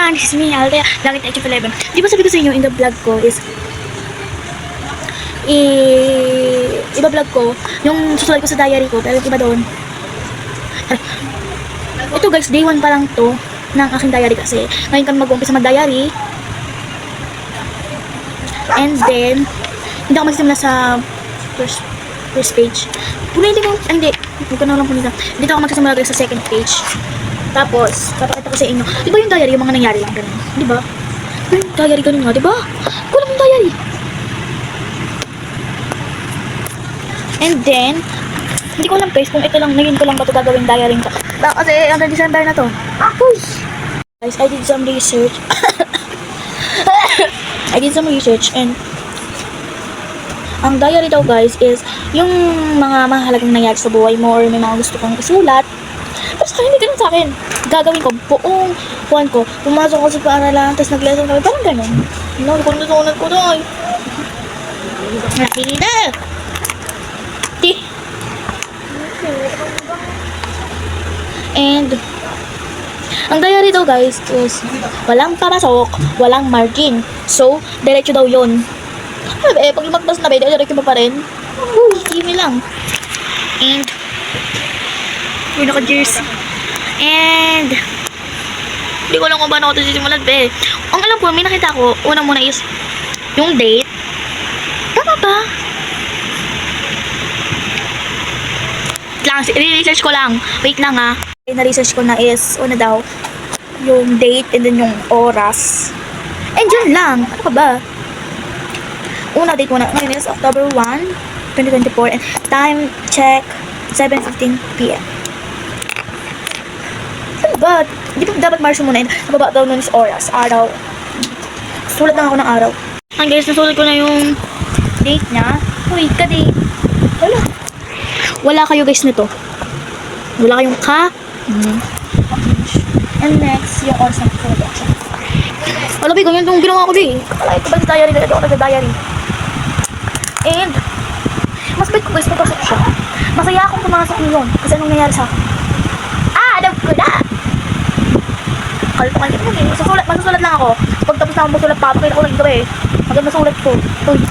everyone, this is me, Althea, Langit HF11. Di ba sabi ko sa inyo in the vlog ko is iba vlog ko, yung susulat ko sa diary ko, pero iba doon. Ito guys, day 1 pa lang to ng aking diary kasi ngayon kami mag-umpisa mag-diary. And then, hindi ako magsimula sa first page. Hindi ko na lang punita. Dito ako magsisimula sa second page. Tapos, papakita ko sa inyo. Di ba yung diary, yung mga nangyari lang ganun? Di ba? Yung diary ganun nga, di ba? Kulang yung diary. And then, hindi ko alam guys kung ito lang, ngayon ko lang ba ito gagawin diary ko. Kasi hanggang December na to. Uy! Guys, I did some research. I did some research and ang diary daw guys is yung mga mahalagang nangyari sa buhay mo or may mga gusto kong isulat. Tapos sa akin, hindi ganun sa akin. Gagawin ko, buong buwan ko, pumasok ko sa paaralan, tapos nag-lesson kami, parang ganun. No, kung nasunod ko doon. Nakikita! And ang diary daw guys is walang papasok, walang margin. So, diretso daw yun. Pag lumagpas na ba, diretso pa rin. Kimi lang. And yun ako jersey. And hindi ko lang kung paano ako ito sisimulan be. Ang alam ko, may nakita ko, una muna is yung date. Tama ba? I-research ko lang. Wait lang ha. Na-research ko na is, una daw, yung date and then yung oras. And yun lang. Ano ka ba? Una date muna. Ngayon is October 1, 2024. And time check, 7:15 p.m. Ano ba? Di ba dapat Marso muna? Nababa daw nun is oras. Araw. Sulat lang ako ng araw. Ang guys, nasulat ko na yung date niya. Uy, ka-date. Wala. Wala kayo guys nito. Wala kayong ka. And next, yung oras ng production. Wala ba, ganyan itong ginawa ko di. Wala, ito ba sa diary? Ito ako nag-diary. And, mas bait ko guys, papasok siya. Masaya akong pumasok yun. Kasi anong nangyari sa akin? Alam ko na! Kalito kanito mo eh. Masusulat lang ako. Pag tapos na ako masulat pa, pakita ko lang ito eh. Hanggang masulat ko. Uy.